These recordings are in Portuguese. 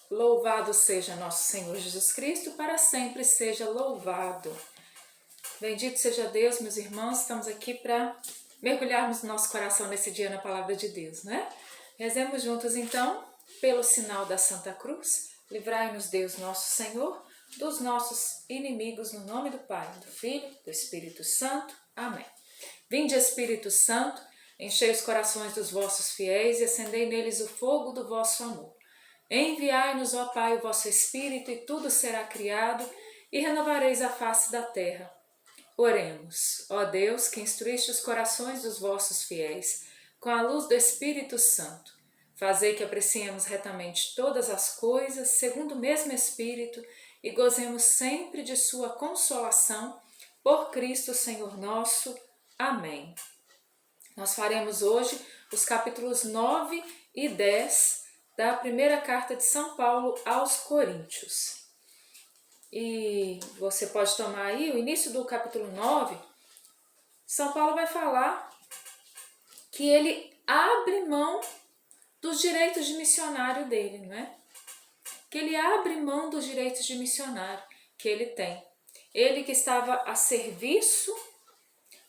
Louvado seja nosso Senhor Jesus Cristo, para sempre seja louvado. Bendito seja Deus, meus irmãos, estamos aqui para mergulharmos nosso coração nesse dia na Palavra de Deus, né? Rezemos juntos então, pelo sinal da Santa Cruz, livrai-nos Deus nosso Senhor, dos nossos inimigos, no nome do Pai, do Filho, do Espírito Santo. Amém. Vinde, Espírito Santo, enchei os corações dos vossos fiéis e acendei neles o fogo do vosso amor. Enviai-nos, ó Pai, o vosso Espírito, e tudo será criado, e renovareis a face da terra. Oremos, ó Deus, que instruíste os corações dos vossos fiéis, com a luz do Espírito Santo. Fazei que apreciemos retamente todas as coisas, segundo o mesmo Espírito, e gozemos sempre de sua consolação, por Cristo Senhor nosso. Amém. Nós faremos hoje os capítulos 9 e 10 da primeira carta de São Paulo aos Coríntios. E você pode tomar aí o início do capítulo 9. São Paulo vai falar que ele abre mão dos direitos de missionário dele, não é? Que ele abre mão dos direitos de missionário que ele tem. Ele que estava a serviço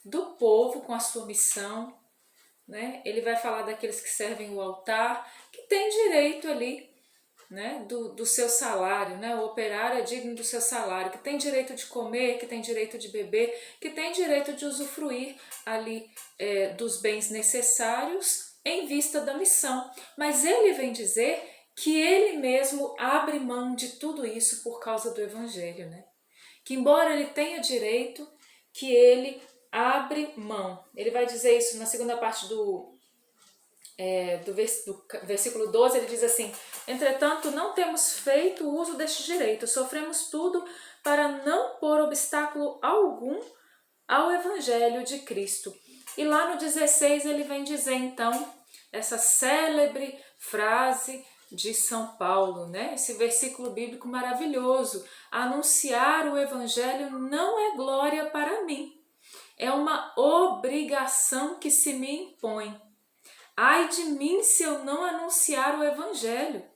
do povo com a sua missão, né? Ele vai falar daqueles que servem o altar, que tem direito ali, né, do seu salário, né? O operário é digno do seu salário, que tem direito de comer, que tem direito de beber, que tem direito de usufruir ali dos bens necessários em vista da missão. Mas ele vem dizer que ele mesmo abre mão de tudo isso por causa do Evangelho, né? Que embora ele tenha direito, que ele abre mão. Ele vai dizer isso na segunda parte do versículo 12, ele diz assim: entretanto, não temos feito uso deste direito, sofremos tudo para não pôr obstáculo algum ao Evangelho de Cristo. E lá no 16 ele vem dizer então essa célebre frase de São Paulo, né? Esse versículo bíblico maravilhoso: anunciar o Evangelho não é glória para mim, é uma obrigação que se me impõe. Ai de mim se eu não anunciar o Evangelho.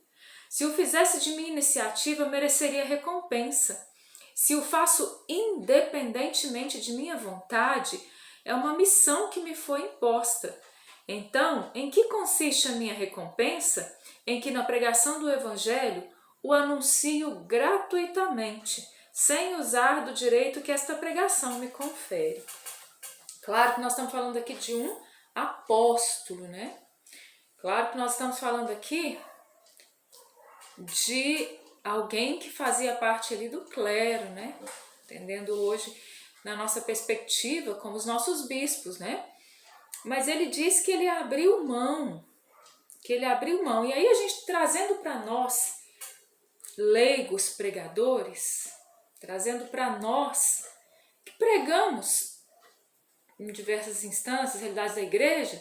Se o fizesse de minha iniciativa, mereceria recompensa. Se o faço independentemente de minha vontade, é uma missão que me foi imposta. Então, em que consiste a minha recompensa? Em que na pregação do Evangelho o anuncio gratuitamente, sem usar do direito que esta pregação me confere. Claro que nós estamos falando aqui de um apóstolo, né? Claro que nós estamos falando aqui de alguém que fazia parte ali do clero, né? Entendendo hoje na nossa perspectiva como os nossos bispos, né? Mas ele diz que ele abriu mão, E aí a gente trazendo para nós, leigos pregadores, trazendo para nós que pregamos em diversas instâncias, realidades da igreja,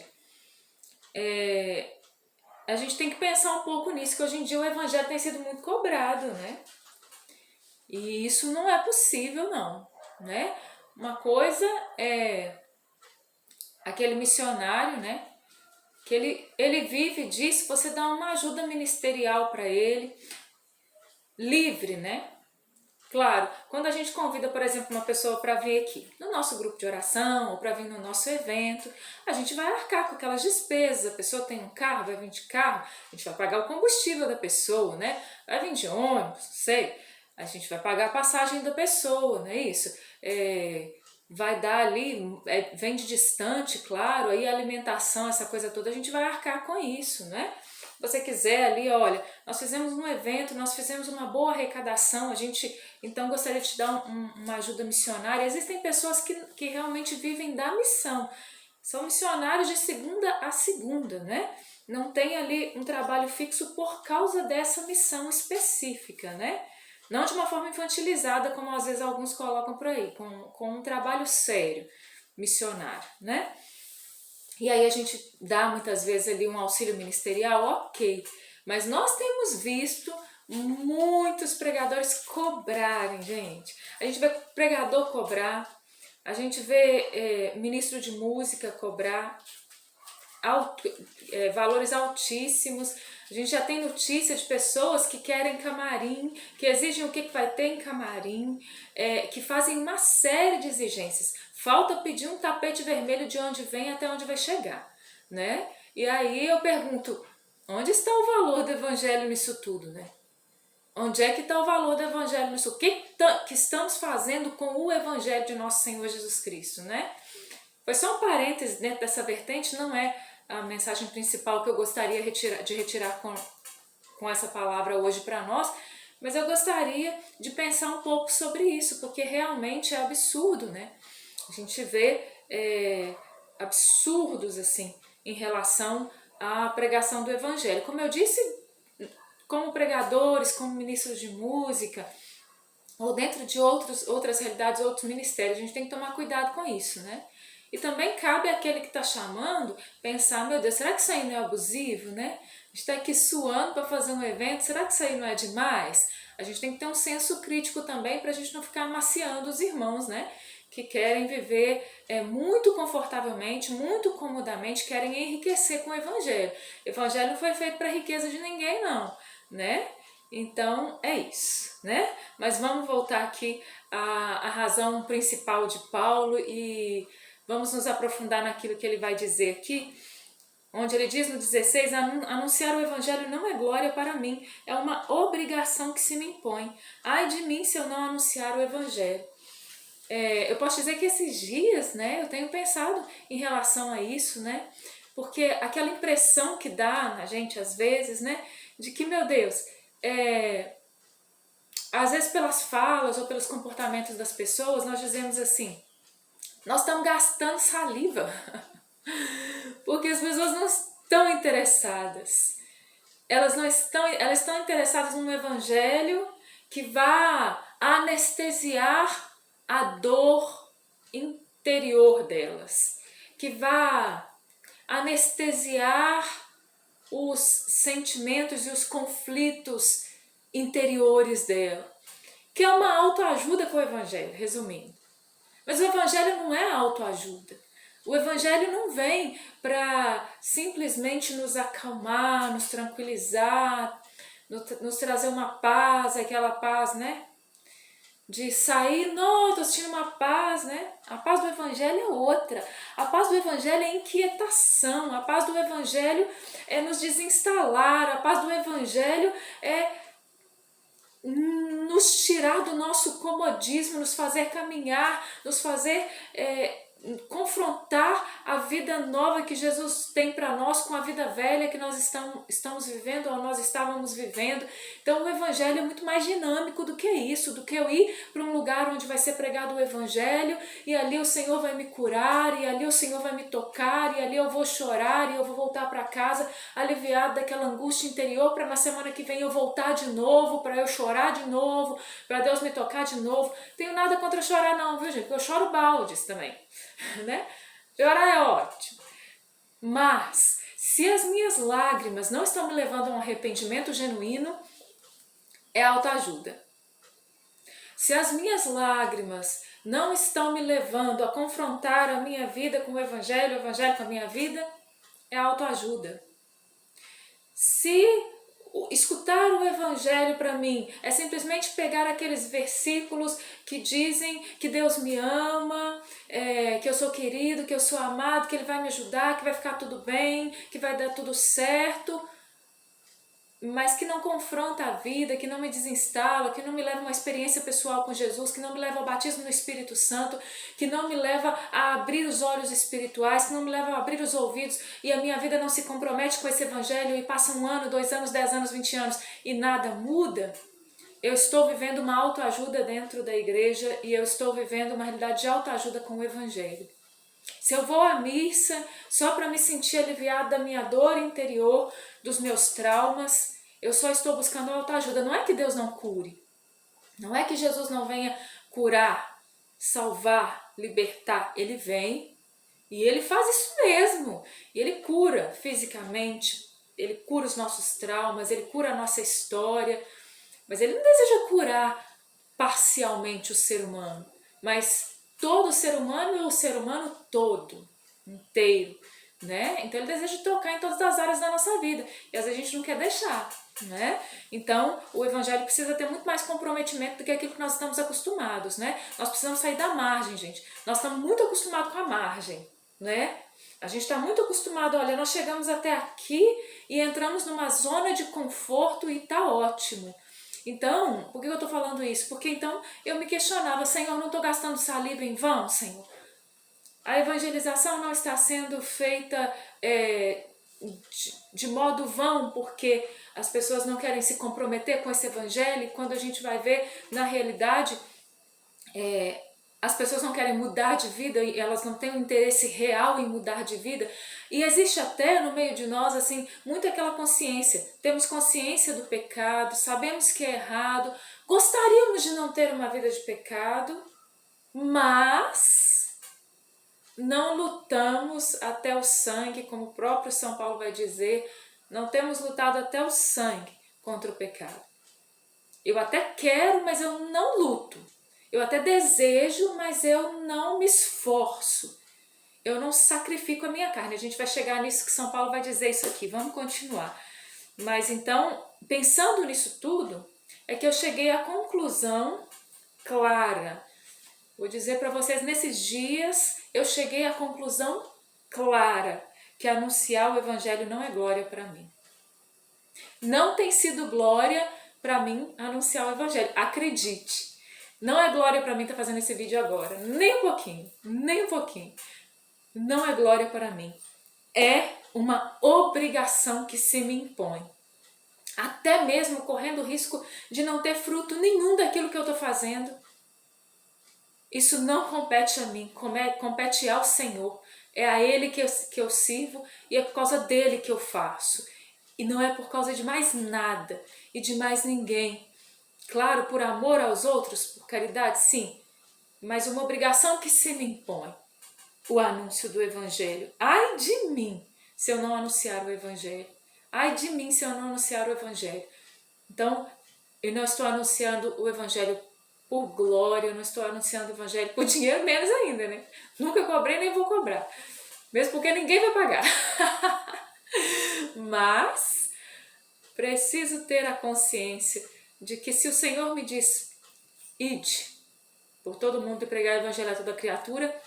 a gente tem que pensar um pouco nisso, que hoje em dia o Evangelho tem sido muito cobrado, né? E isso não é possível, não, né? Uma coisa é aquele missionário, né? Que ele vive disso, você dá uma ajuda ministerial para ele, livre, né? Claro, quando a gente convida, por exemplo, uma pessoa para vir aqui no nosso grupo de oração ou para vir no nosso evento, a gente vai arcar com aquelas despesas. A pessoa tem um carro, vai vir de carro, a gente vai pagar o combustível da pessoa, né? Vai vir de ônibus, não sei, a gente vai pagar a passagem da pessoa, não é isso? Vai dar ali, vem de distante, claro, aí a alimentação, essa coisa toda, a gente vai arcar com isso, né? Se você quiser ali, olha, nós fizemos um evento, nós fizemos uma boa arrecadação, a gente então gostaria de te dar uma ajuda missionária. Existem pessoas que realmente vivem da missão, são missionários de segunda a segunda, né? Não tem ali um trabalho fixo por causa dessa missão específica, né? Não de uma forma infantilizada, como às vezes alguns colocam por aí, com um trabalho sério, missionário, né? E aí a gente dá muitas vezes ali um auxílio ministerial, ok. Mas nós temos visto muitos pregadores cobrarem, gente. A gente vê pregador cobrar, a gente vê ministro de música cobrar valores altíssimos. A gente já tem notícia de pessoas que querem camarim, que exigem o que vai ter em camarim, que fazem uma série de exigências. Falta pedir um tapete vermelho de onde vem até onde vai chegar, né? E aí eu pergunto, onde está o valor do evangelho nisso tudo, né? Onde é que está o valor do evangelho nisso? O que estamos fazendo com o evangelho de nosso Senhor Jesus Cristo, né? Foi só um parêntese dentro dessa vertente, não é a mensagem principal que eu gostaria de retirar com essa palavra hoje para nós, mas eu gostaria de pensar um pouco sobre isso, porque realmente é absurdo, né? A gente vê absurdos assim em relação à pregação do evangelho. Como eu disse, como pregadores, como ministros de música, ou dentro de outras realidades, outros ministérios, a gente tem que tomar cuidado com isso, né? E também cabe àquele que está chamando pensar, meu Deus, será que isso aí não é abusivo, né? A gente está aqui suando para fazer um evento, será que isso aí não é demais? A gente tem que ter um senso crítico também para a gente não ficar amaciando os irmãos, né? Que querem viver muito confortavelmente, muito comodamente, querem enriquecer com o evangelho. O evangelho não foi feito para riqueza de ninguém, não, né? Então é isso, né? Mas vamos voltar aqui à razão principal de Paulo e vamos nos aprofundar naquilo que ele vai dizer aqui, onde ele diz no 16, anunciar o evangelho não é glória para mim, é uma obrigação que se me impõe. Ai de mim se eu não anunciar o evangelho. Eu posso dizer que esses dias, né, eu tenho pensado em relação a isso, né? Porque aquela impressão que dá na gente às vezes, né, de que, meu Deus, às vezes pelas falas ou pelos comportamentos das pessoas, nós dizemos assim, nós estamos gastando saliva, porque as pessoas não estão interessadas. Elas estão interessadas num evangelho que vá anestesiar a dor interior delas, que vá anestesiar os sentimentos e os conflitos interiores dela, que é uma autoajuda com o evangelho, resumindo. Mas o evangelho não é autoajuda. O evangelho não vem para simplesmente nos acalmar, nos tranquilizar, nos trazer uma paz, aquela paz, né? De sair, não, tô sentindo uma paz, né? A paz do evangelho é outra. A paz do evangelho é inquietação. A paz do evangelho é nos desinstalar. A paz do evangelho é nos tirar do nosso comodismo, nos fazer caminhar, nos fazer confrontar a vida nova que Jesus tem para nós com a vida velha que nós estamos vivendo ou nós estávamos vivendo. Então o evangelho é muito mais dinâmico do que isso, do que eu ir para um lugar onde vai ser pregado o evangelho e ali o Senhor vai me curar, e ali o Senhor vai me tocar, e ali eu vou chorar e eu vou voltar para casa aliviado daquela angústia interior para na semana que vem eu voltar de novo, para eu chorar de novo, para Deus me tocar de novo. Tenho nada contra chorar não, viu gente? Porque eu choro baldes também, né? Chorar é ótimo. Mas se as minhas lágrimas não estão me levando a um arrependimento genuíno, é autoajuda. Se as minhas lágrimas não estão me levando a confrontar a minha vida com o evangelho com a minha vida, é autoajuda. Se escutar o evangelho para mim é simplesmente pegar aqueles versículos que dizem que Deus me ama, que eu sou querido, que eu sou amado, que Ele vai me ajudar, que vai ficar tudo bem, que vai dar tudo certo, mas que não confronta a vida, que não me desinstala, que não me leva a uma experiência pessoal com Jesus, que não me leva ao batismo no Espírito Santo, que não me leva a abrir os olhos espirituais, que não me leva a abrir os ouvidos e a minha vida não se compromete com esse evangelho e passa 1 ano, 2 anos, 10 anos, 20 anos e nada muda, eu estou vivendo uma autoajuda dentro da igreja e eu estou vivendo uma realidade de autoajuda com o evangelho. Se eu vou à missa só para me sentir aliviado da minha dor interior, dos meus traumas, eu só estou buscando autoajuda. Não é que Deus não cure, não é que Jesus não venha curar, salvar, libertar. Ele vem e Ele faz isso mesmo. E Ele cura fisicamente, Ele cura os nossos traumas, Ele cura a nossa história, mas Ele não deseja curar parcialmente o ser humano, mas todo ser humano é o ser humano todo, inteiro, né? Então ele deseja tocar em todas as áreas da nossa vida e às vezes a gente não quer deixar, né? Então o evangelho precisa ter muito mais comprometimento do que aquilo que nós estamos acostumados, né? Nós precisamos sair da margem, gente. Nós estamos muito acostumados com a margem, né? A gente está muito acostumado, olha, nós chegamos até aqui e entramos numa zona de conforto e tá ótimo. Então, por que eu estou falando isso? Porque então eu me questionava, Senhor, não estou gastando saliva em vão, Senhor? A evangelização não está sendo feita de modo vão, porque as pessoas não querem se comprometer com esse evangelho, e quando a gente vai ver, na realidade, as pessoas não querem mudar de vida, e elas não têm um interesse real em mudar de vida. E existe até no meio de nós, assim, muito aquela consciência. Temos consciência do pecado, sabemos que é errado, gostaríamos de não ter uma vida de pecado, mas não lutamos até o sangue, como o próprio São Paulo vai dizer, não temos lutado até o sangue contra o pecado. Eu até quero, mas eu não luto. Eu até desejo, mas eu não me esforço. Eu não sacrifico a minha carne. A gente vai chegar nisso que São Paulo vai dizer isso aqui. Vamos continuar. Mas então, pensando nisso tudo, é que eu cheguei à conclusão clara. Vou dizer para vocês, nesses dias, eu cheguei à conclusão clara que anunciar o evangelho não é glória para mim. Não tem sido glória para mim anunciar o evangelho. Acredite. Não é glória para mim estar fazendo esse vídeo agora. Nem um pouquinho. Nem um pouquinho. Não é glória para mim. É uma obrigação que se me impõe. Até mesmo correndo o risco de não ter fruto nenhum daquilo que eu estou fazendo. Isso não compete a mim, compete ao Senhor. É a Ele que eu sirvo e é por causa dele que eu faço. E não é por causa de mais nada e de mais ninguém. Claro, por amor aos outros, por caridade, sim, mas uma obrigação que se me impõe. O anúncio do Evangelho. Ai de mim se eu não anunciar o Evangelho. Ai de mim se eu não anunciar o Evangelho. Então, eu não estou anunciando o Evangelho por glória, eu não estou anunciando o Evangelho por dinheiro, menos ainda, né? Nunca cobrei nem vou cobrar. Mesmo porque ninguém vai pagar. Mas preciso ter a consciência de que se o Senhor me diz, ide por todo mundo e pregar o Evangelho a toda criatura,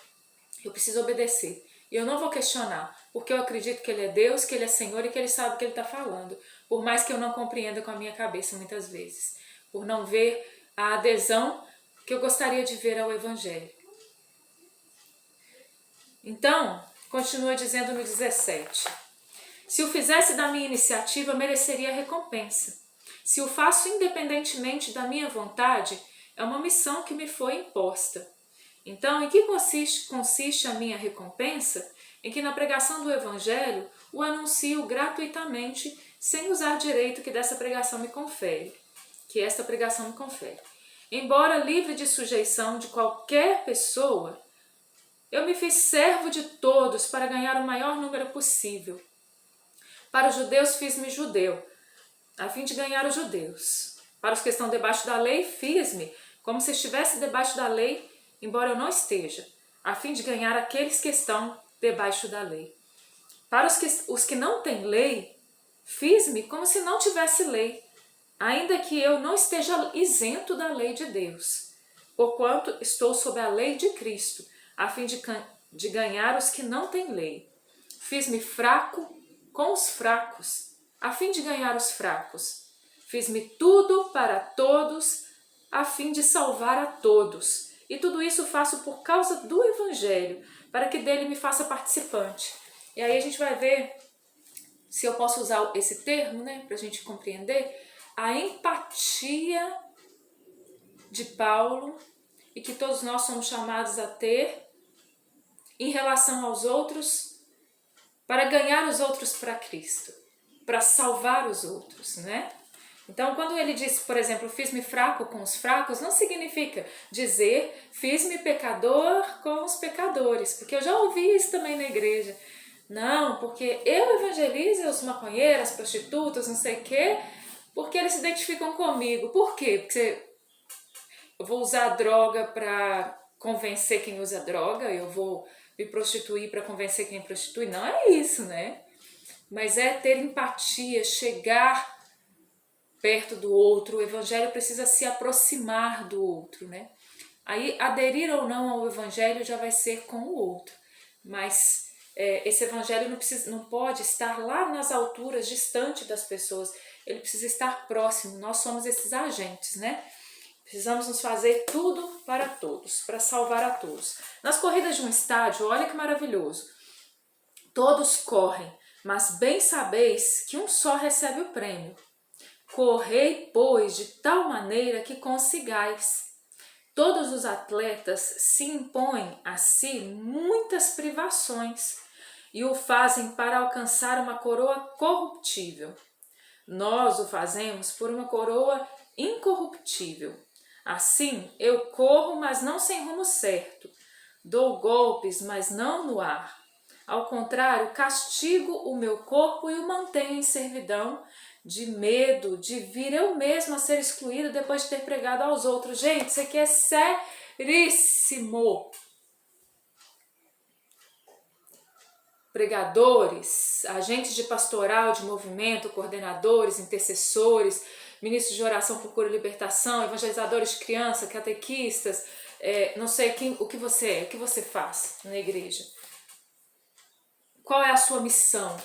eu preciso obedecer. E eu não vou questionar, porque eu acredito que Ele é Deus, que Ele é Senhor e que Ele sabe o que Ele está falando. Por mais que eu não compreenda com a minha cabeça muitas vezes. Por não ver a adesão que eu gostaria de ver ao Evangelho. Então, continua dizendo no 17. Se o fizesse da minha iniciativa, mereceria recompensa. Se o faço independentemente da minha vontade, é uma missão que me foi imposta. Então, em que consiste a minha recompensa? Em que na pregação do Evangelho o anuncio gratuitamente, sem usar direito que dessa pregação me confere, que esta pregação me confere. Embora livre de sujeição de qualquer pessoa, eu me fiz servo de todos para ganhar o maior número possível. Para os judeus fiz-me judeu, a fim de ganhar os judeus. Para os que estão debaixo da lei, fiz-me como se estivesse debaixo da lei, embora eu não esteja, a fim de ganhar aqueles que estão debaixo da lei. Para os que não têm lei, fiz-me como se não tivesse lei, ainda que eu não esteja isento da lei de Deus, porquanto estou sob a lei de Cristo, a fim de ganhar os que não têm lei. Fiz-me fraco com os fracos, a fim de ganhar os fracos. Fiz-me tudo para todos, a fim de salvar a todos. E tudo isso faço por causa do Evangelho, para que dele me faça participante. E aí a gente vai ver, se eu posso usar esse termo, né, para a gente compreender, a empatia de Paulo e que todos nós somos chamados a ter em relação aos outros, para ganhar os outros para Cristo, para salvar os outros, né? Então, quando ele diz, por exemplo, fiz-me fraco com os fracos, não significa dizer fiz-me pecador com os pecadores, porque eu já ouvi isso também na igreja. Não, porque eu evangelizo os maconheiros, as prostitutas, não sei o quê, porque eles se identificam comigo. Por quê? Porque eu vou usar droga para convencer quem usa droga, eu vou me prostituir para convencer quem prostitui. Não é isso, né? Mas é ter empatia, chegar perto do outro. O evangelho precisa se aproximar do outro, né? Aí aderir ou não ao evangelho já vai ser com o outro. Mas esse evangelho não pode estar lá nas alturas, distante das pessoas. Ele precisa estar próximo. Nós somos esses agentes, né? Precisamos nos fazer tudo para todos, para salvar a todos. Nas corridas de um estádio, olha que maravilhoso. Todos correm, mas bem sabeis que um só recebe o prêmio. Correi, pois, de tal maneira que consigais. Todos os atletas se impõem a si muitas privações e o fazem para alcançar uma coroa corruptível. Nós o fazemos por uma coroa incorruptível. Assim, eu corro, mas não sem rumo certo. Dou golpes, mas não no ar. Ao contrário, castigo o meu corpo e o mantenho em servidão, de medo de vir eu mesmo a ser excluído depois de ter pregado aos outros. Gente, isso aqui é seríssimo. Pregadores, agentes de pastoral, de movimento, coordenadores, intercessores, ministros de oração por cura e libertação, evangelizadores de criança, catequistas, não sei o que você é, o que você faz na igreja. Qual é a sua missão?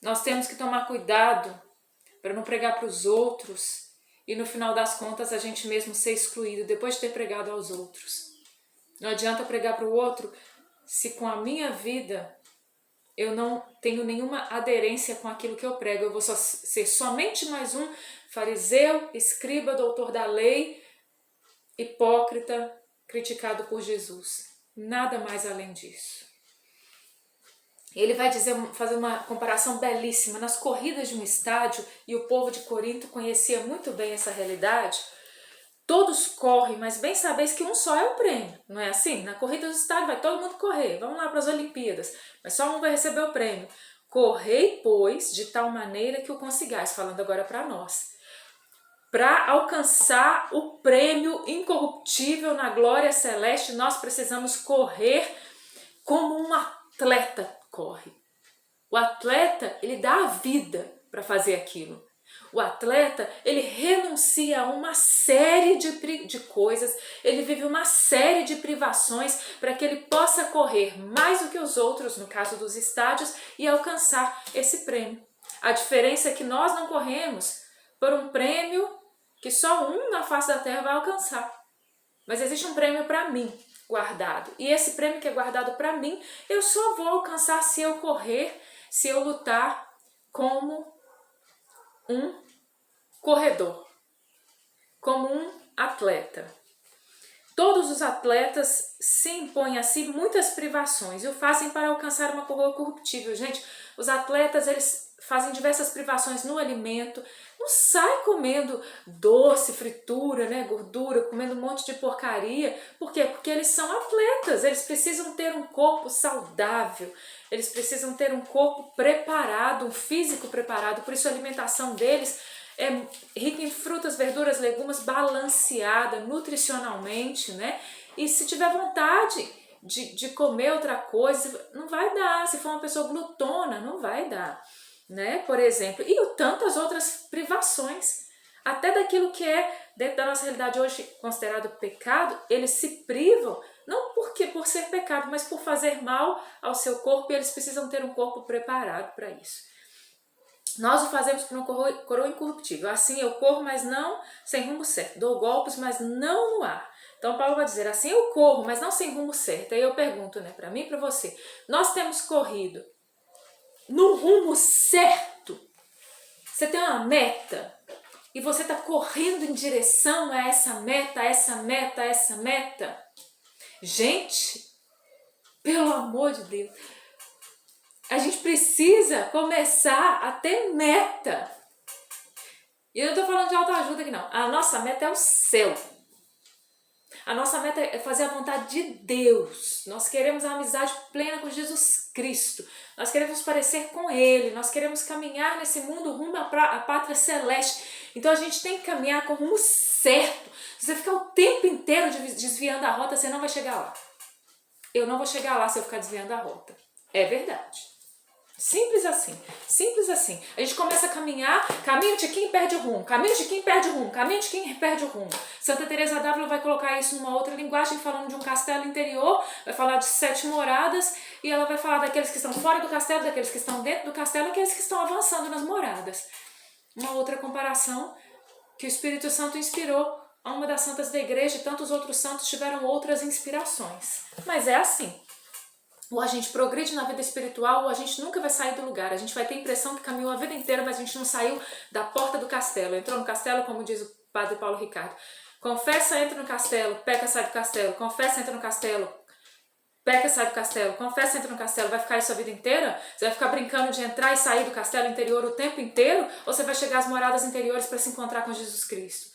Nós temos que tomar cuidado para não pregar para os outros e no final das contas a gente mesmo ser excluído depois de ter pregado aos outros. Não adianta pregar para o outro se com a minha vida eu não tenho nenhuma aderência com aquilo que eu prego. Eu vou ser somente mais um fariseu, escriba, doutor da lei, hipócrita, criticado por Jesus. Nada mais além disso. Ele vai fazer uma comparação belíssima. Nas corridas de um estádio, e o povo de Corinto conhecia muito bem essa realidade, todos correm, mas bem sabeis que um só é o prêmio. Não é assim? Na corrida do estádio vai todo mundo correr. Vamos lá para as Olimpíadas. Mas só um vai receber o prêmio. Correi, pois, de tal maneira que o consigais. Falando agora para nós. Para alcançar o prêmio incorruptível na glória celeste, nós precisamos correr como um atleta corre. O atleta, ele dá a vida para fazer aquilo. O atleta, ele renuncia a uma série de coisas, ele vive uma série de privações para que ele possa correr mais do que os outros, no caso dos estádios, e alcançar esse prêmio. A diferença é que nós não corremos por um prêmio que só um na face da terra vai alcançar. Mas existe um prêmio para mim guardado. E esse prêmio que é guardado para mim, eu só vou alcançar se eu correr, se eu lutar como um corredor, como um atleta. Todos os atletas se impõem a si muitas privações e o fazem para alcançar uma coroa corruptível. Gente, os atletas, eles fazem diversas privações no alimento, não sai comendo doce, fritura, né, gordura, comendo um monte de porcaria. Por quê? Porque eles são atletas, eles precisam ter um corpo saudável, eles precisam ter um corpo preparado, um físico preparado, por isso a alimentação deles é rica em frutas, verduras, legumes, balanceada nutricionalmente, né? E se tiver vontade de comer outra coisa, não vai dar. Se for uma pessoa glutona, não vai dar, né? Por exemplo, e tantas outras privações, até daquilo que é, dentro da nossa realidade hoje, considerado pecado, eles se privam, não porque por ser pecado, mas por fazer mal ao seu corpo, e eles precisam ter um corpo preparado para isso. Nós o fazemos por uma coroa incorruptível. Assim eu corro, mas não sem rumo certo. Dou golpes, mas não no ar. Então Paulo vai dizer, assim eu corro, mas não sem rumo certo. Aí eu pergunto, né, para mim e para você. Nós temos corrido no rumo certo? Você tem uma meta e você está correndo em direção a essa meta, essa meta, essa meta? Gente, pelo amor de Deus, a gente precisa começar a ter meta. E eu não estou falando de autoajuda aqui não. A nossa meta é o céu. A nossa meta é fazer a vontade de Deus. Nós queremos a amizade plena com Jesus Cristo. Nós queremos parecer com Ele. Nós queremos caminhar nesse mundo rumo à pátria celeste. Então a gente tem que caminhar com o rumo certo. Se você ficar o tempo inteiro desviando a rota, você não vai chegar lá. eu não vou chegar lá se eu ficar desviando a rota. É verdade. Simples assim, simples assim. A gente começa a caminhar, caminho de quem perde o rumo, caminho de quem perde o rumo, caminho de quem perde o rumo. Santa Teresa d'Ávila vai colocar isso numa outra linguagem, falando de um castelo interior, vai falar de 7 moradas, e ela vai falar daqueles que estão fora do castelo, daqueles que estão dentro do castelo, e aqueles que estão avançando nas moradas. Uma outra comparação que o Espírito Santo inspirou a uma das santas da igreja, e tantos outros santos tiveram outras inspirações. Mas é assim. Ou a gente progride na vida espiritual, ou a gente nunca vai sair do lugar. A gente vai ter a impressão que caminhou a vida inteira, mas a gente não saiu da porta do castelo. Entrou no castelo, como diz o padre Paulo Ricardo. Confessa, entra no castelo, peca, sai do castelo. Confessa, entra no castelo, peca, sai do castelo. Confessa, entra no castelo. Vai ficar isso a vida inteira? Você vai ficar brincando de entrar e sair do castelo interior o tempo inteiro? Ou você vai chegar às moradas interiores para se encontrar com Jesus Cristo?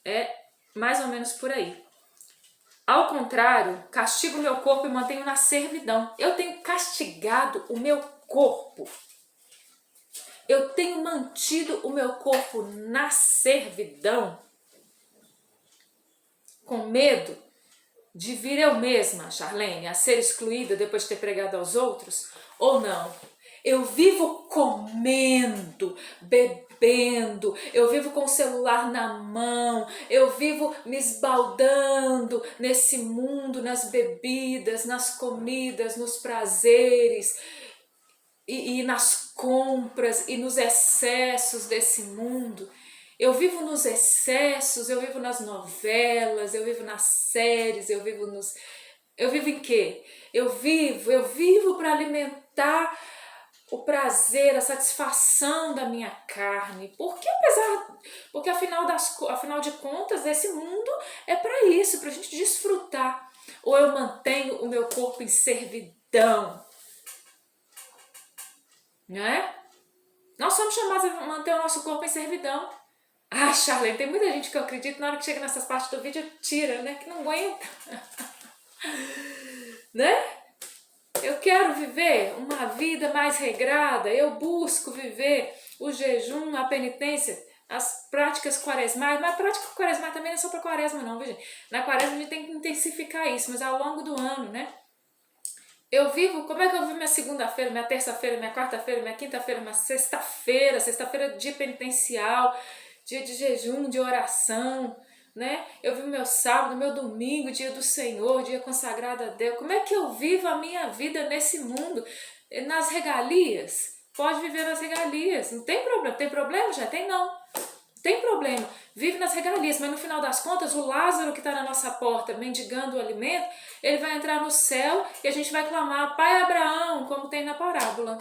É mais ou menos por aí. Ao contrário, castigo o meu corpo e mantenho na servidão. Eu tenho castigado o meu corpo. Eu tenho mantido o meu corpo na servidão, com medo de vir eu mesma, Charlene, a ser excluída depois de ter pregado aos outros, ou não? Eu vivo comendo, bebendo, eu vivo com o celular na mão, eu vivo me esbaldando nesse mundo, nas bebidas, nas comidas, nos prazeres e nas compras e nos excessos desse mundo. Eu vivo nos excessos, eu vivo nas novelas, eu vivo nas séries, eu vivo em quê? Eu vivo para alimentar o prazer, a satisfação da minha carne. Porque afinal de contas, esse mundo é para isso, para a gente desfrutar. Ou eu mantenho o meu corpo em servidão, né? Nós somos chamados a manter o nosso corpo em servidão. Ah, Charlene, tem muita gente que eu acredito na hora que chega nessas partes do vídeo tira, né? Que não aguenta. Né? Eu quero viver uma vida mais regrada, eu busco viver o jejum, a penitência, as práticas quaresmais, mas a prática quaresmal também não é só para quaresma não, viu, gente? Na quaresma a gente tem que intensificar isso, mas ao longo do ano, né? Como é que eu vivo minha segunda-feira, minha terça-feira, minha quarta-feira, minha quinta-feira, minha sexta-feira, dia penitencial, dia de jejum, de oração, né? Eu vivo meu sábado, meu domingo, dia do Senhor, dia consagrado a Deus. Como é que eu vivo a minha vida nesse mundo? Nas regalias? Pode viver nas regalias, não tem problema. Tem problema? Já tem não. Tem problema. Vive nas regalias, mas no final das contas, o Lázaro que está na nossa porta mendigando o alimento, ele vai entrar no céu e a gente vai clamar, Pai Abraão, como tem na parábola.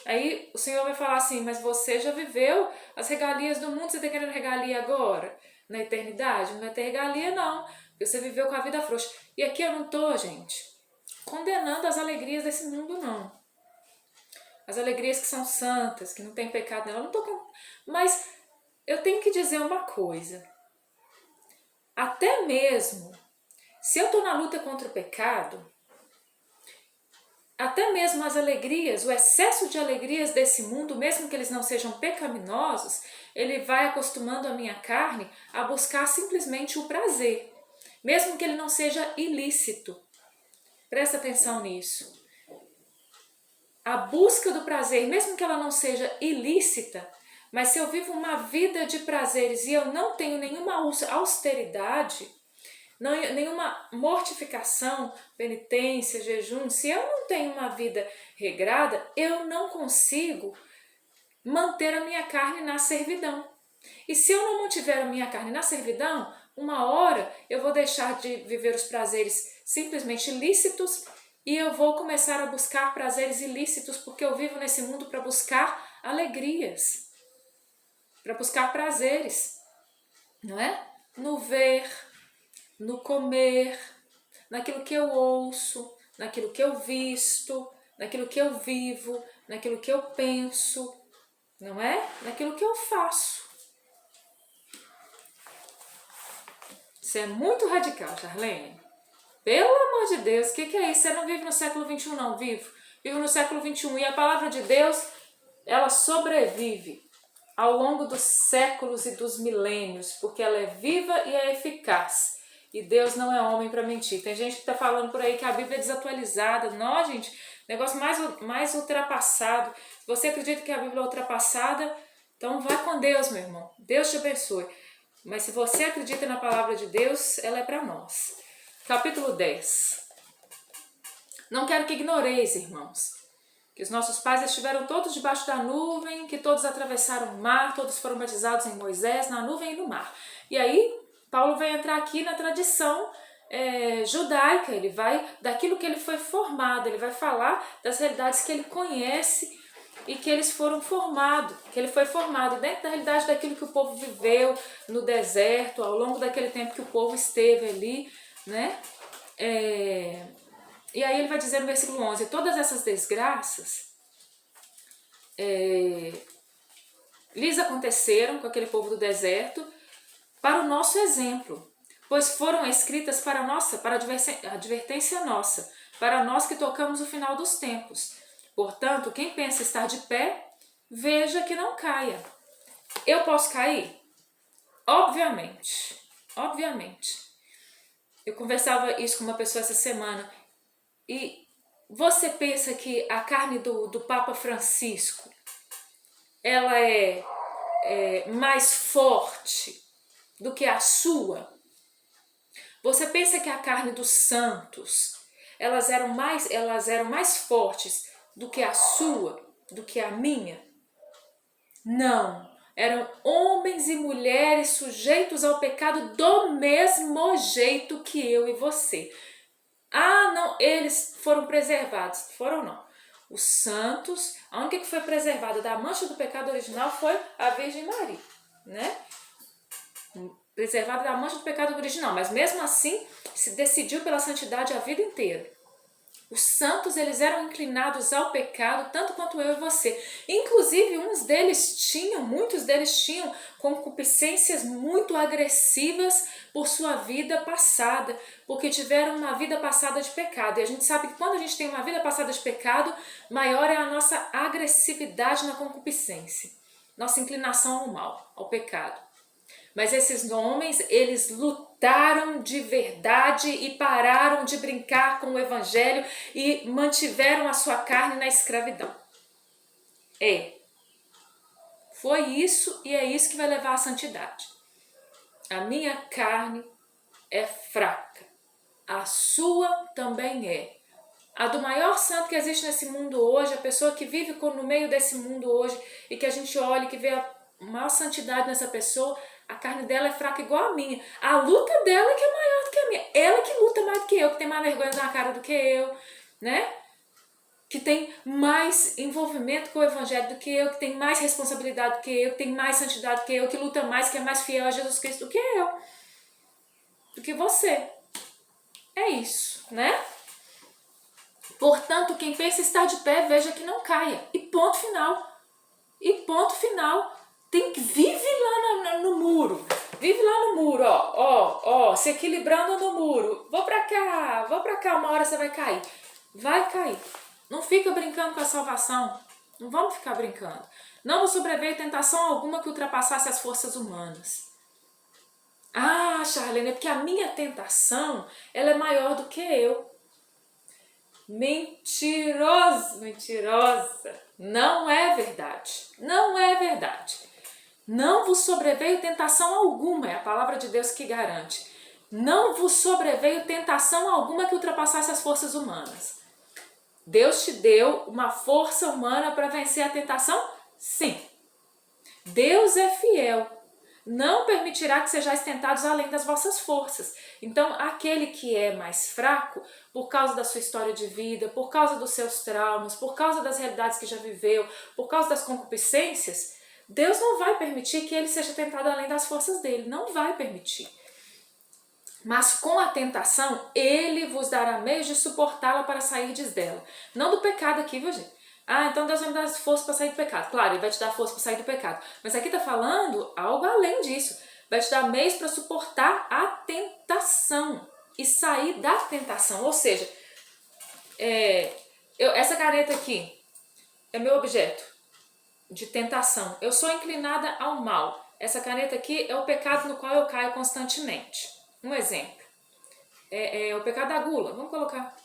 Aí o Senhor vai falar assim, mas você já viveu as regalias do mundo, você está querendo regalia agora? Na eternidade? Não vai ter regalia não, porque você viveu com a vida frouxa. E aqui eu não estou, gente, condenando as alegrias desse mundo não. As alegrias que são santas, que não tem pecado nela, eu não estou. Mas eu tenho que dizer uma coisa. Até mesmo, se eu estou na luta contra o pecado, até mesmo as alegrias, o excesso de alegrias desse mundo, mesmo que eles não sejam pecaminosos, ele vai acostumando a minha carne a buscar simplesmente o prazer, mesmo que ele não seja ilícito. Presta atenção nisso. A busca do prazer, mesmo que ela não seja ilícita, mas se eu vivo uma vida de prazeres e eu não tenho nenhuma austeridade, nenhuma mortificação, penitência, jejum, se eu não tenho uma vida regrada, eu não consigo manter a minha carne na servidão. E se eu não mantiver a minha carne na servidão, uma hora eu vou deixar de viver os prazeres simplesmente lícitos e eu vou começar a buscar prazeres ilícitos, porque eu vivo nesse mundo para buscar alegrias, para buscar prazeres, não é? No ver, no comer, naquilo que eu ouço, naquilo que eu visto, naquilo que eu vivo, naquilo que eu penso, não é? Naquilo que eu faço. Isso é muito radical, Charlene. Pelo amor de Deus, o que é isso? Você não vive no século XXI, não, vivo no século XXI. E a palavra de Deus, ela sobrevive ao longo dos séculos e dos milênios, porque ela é viva e é eficaz. E Deus não é homem para mentir. Tem gente que está falando por aí que a Bíblia é desatualizada. Não, gente, negócio mais ultrapassado. Se você acredita que a Bíblia é ultrapassada, então vá com Deus, meu irmão. Deus te abençoe. Mas se você acredita na palavra de Deus, ela é para nós. Capítulo 10. Não quero que ignoreis, irmãos, que os nossos pais estiveram todos debaixo da nuvem, que todos atravessaram o mar, todos foram batizados em Moisés, na nuvem e no mar. E aí, Paulo vai entrar aqui na tradição judaica, ele vai, daquilo que ele foi formado, ele vai falar das realidades que ele conhece e que eles foram formados, que ele foi formado dentro da realidade daquilo que o povo viveu no deserto, ao longo daquele tempo que o povo esteve ali, né? E aí ele vai dizer no versículo 11, todas essas desgraças lhes aconteceram com aquele povo do deserto para o nosso exemplo, pois foram escritas para advertência nossa, para nós que tocamos o final dos tempos. Portanto, quem pensa estar de pé, veja que não caia. Eu posso cair? Obviamente, obviamente. Eu conversava isso com uma pessoa essa semana. E você pensa que a carne do Papa Francisco, ela é mais forte do que a sua? Você pensa que a carne dos santos, elas eram mais fortes do que a sua, do que a minha? Não, eram homens e mulheres sujeitos ao pecado do mesmo jeito que eu e você. Ah, não, eles foram preservados. Foram não. Os santos, a única que foi preservada da mancha do pecado original foi a Virgem Maria, né? Preservada da mancha do pecado original, mas mesmo assim se decidiu pela santidade a vida inteira. Os santos, eles eram inclinados ao pecado tanto quanto eu e você. Inclusive, muitos deles tinham concupiscências muito agressivas por sua vida passada, porque tiveram uma vida passada de pecado. E a gente sabe que quando a gente tem uma vida passada de pecado, maior é a nossa agressividade na concupiscência, nossa inclinação ao mal, ao pecado. Mas esses homens, eles lutaram de verdade e pararam de brincar com o evangelho e mantiveram a sua carne na escravidão. Foi isso e é isso que vai levar à santidade. A minha carne é fraca, a sua também é. A do maior santo que existe nesse mundo hoje, a pessoa que vive no meio desse mundo hoje e que a gente olha e que vê a maior santidade nessa pessoa, a carne dela é fraca igual a minha. A luta dela é que é maior do que a minha. Ela que luta mais do que eu, que tem mais vergonha na cara do que eu, né? Que tem mais envolvimento com o evangelho do que eu, que tem mais responsabilidade do que eu, que tem mais santidade do que eu, que luta mais, que é mais fiel a Jesus Cristo do que eu, do que você. É isso, né? Portanto, quem pensa estar de pé, veja que não caia. E ponto final. E ponto final. Vive lá no muro. Vive lá no muro, ó, se equilibrando no muro. Vou pra cá, uma hora você vai cair. Vai cair. Não fica brincando com a salvação. Não vamos ficar brincando. Não vos sobreveio tentação alguma que ultrapassasse as forças humanas. Ah, Charlene, é porque a minha tentação, ela é maior do que eu. Mentirosa. Não é verdade. Não é verdade. Não vos sobreveio tentação alguma, é a palavra de Deus que garante. Não vos sobreveio tentação alguma que ultrapassasse as forças humanas. Deus te deu uma força humana para vencer a tentação? Sim. Deus é fiel. Não permitirá que sejais tentados além das vossas forças. Então, aquele que é mais fraco, por causa da sua história de vida, por causa dos seus traumas, por causa das realidades que já viveu, por causa das concupiscências, Deus não vai permitir que ele seja tentado além das forças dele. Não vai permitir. Mas com a tentação, ele vos dará meios de suportá-la para sairdes dela. Não do pecado aqui, viu, gente? Ah, então Deus vai me dar força para sair do pecado. Claro, ele vai te dar força para sair do pecado. Mas aqui está falando algo além disso. Vai te dar meios para suportar a tentação e sair da tentação. Ou seja, essa caneta aqui é meu objeto de tentação. Eu sou inclinada ao mal. Essa caneta aqui é o pecado no qual eu caio constantemente. Um exemplo. o pecado da gula, vamos colocar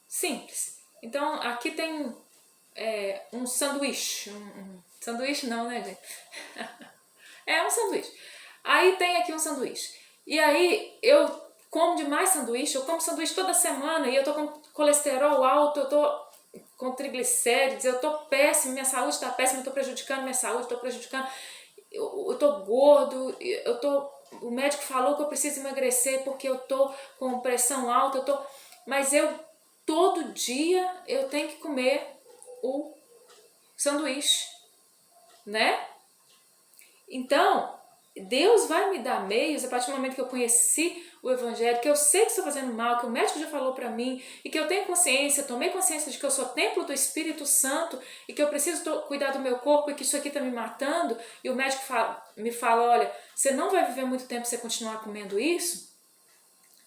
simples. Então, aqui tem um sanduíche, sanduíche não, né, gente? É um sanduíche. Aí tem aqui um sanduíche. E aí eu como demais sanduíche, eu como sanduíche toda semana e eu tô com colesterol alto, eu tô com triglicérides, eu tô péssimo, minha saúde tá péssima, eu tô prejudicando minha saúde, tô prejudicando, eu tô gordo, o médico falou que eu preciso emagrecer porque eu tô com pressão alta, mas todo dia eu tenho que comer o sanduíche, né? Então, Deus vai me dar meios, a partir do momento que eu conheci o Evangelho, que eu sei que estou fazendo mal, que o médico já falou para mim, e que eu tenho consciência, tomei consciência de que eu sou templo do Espírito Santo, e que eu preciso cuidar do meu corpo, e que isso aqui está me matando, e o médico me fala, olha, você não vai viver muito tempo se você continuar comendo isso,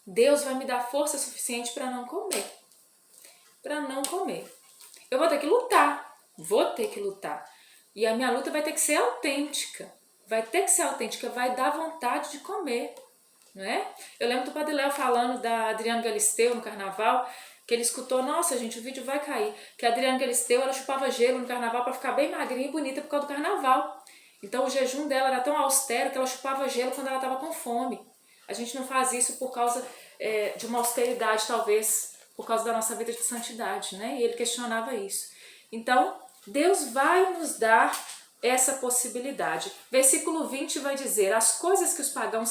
Deus vai me dar força suficiente para não comer. Para não comer. Eu vou ter que lutar, E a minha luta vai ter que ser autêntica. Vai dar vontade de comer, não é? Eu lembro do Padre Léo falando da Adriana Galisteu no carnaval, que ele escutou, nossa gente, o vídeo vai cair, que a Adriana Galisteu, ela chupava gelo no carnaval para ficar bem magrinha e bonita por causa do carnaval. Então o jejum dela era tão austero que ela chupava gelo quando ela estava com fome. A gente não faz isso por causa de uma austeridade, talvez, por causa da nossa vida de santidade, né? E ele questionava isso. Então, Deus vai nos dar essa possibilidade. Versículo 20 vai dizer, as coisas que os pagãos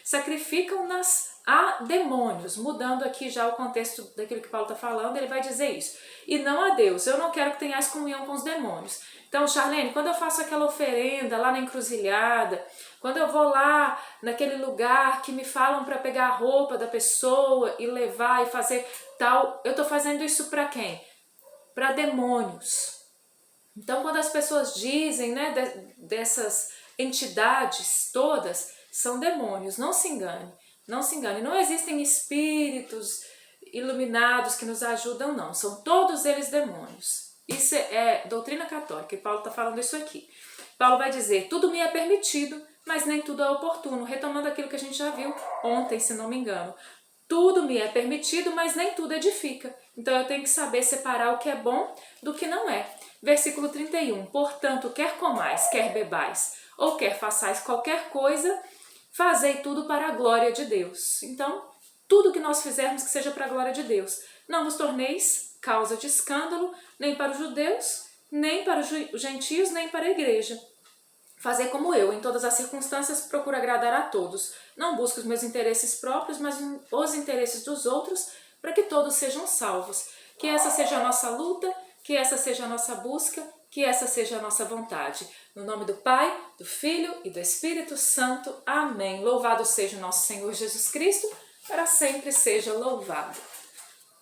sacrificam-nas a demônios. Mudando aqui já o contexto daquilo que Paulo está falando, ele vai dizer isso. E não a Deus, eu não quero que tenhais comunhão com os demônios. Então, Charlene, quando eu faço aquela oferenda lá na encruzilhada, quando eu vou lá naquele lugar que me falam para pegar a roupa da pessoa e levar e fazer tal, eu estou fazendo isso para quem? Para demônios. Então, quando as pessoas dizem, né, dessas entidades todas, são demônios, não se engane, não se engane. Não existem espíritos iluminados que nos ajudam, não. São todos eles demônios. Isso é doutrina católica, e Paulo está falando isso aqui. Paulo vai dizer, tudo me é permitido, mas nem tudo é oportuno. Retomando aquilo que a gente já viu ontem, se não me engano. Tudo me é permitido, mas nem tudo edifica. Então eu tenho que saber separar o que é bom do que não é. Versículo 31. Portanto, quer comais, quer bebais, ou quer façais qualquer coisa, fazei tudo para a glória de Deus. Então, tudo que nós fizermos que seja para a glória de Deus. Não vos torneis causa de escândalo, nem para os judeus, nem para os gentios, nem para a igreja. Fazer como eu, em todas as circunstâncias, procuro agradar a todos. Não busco os meus interesses próprios, mas os interesses dos outros, para que todos sejam salvos. Que essa seja a nossa luta, que essa seja a nossa busca, que essa seja a nossa vontade. No nome do Pai, do Filho e do Espírito Santo. Amém. Louvado seja o nosso Senhor Jesus Cristo, para sempre seja louvado.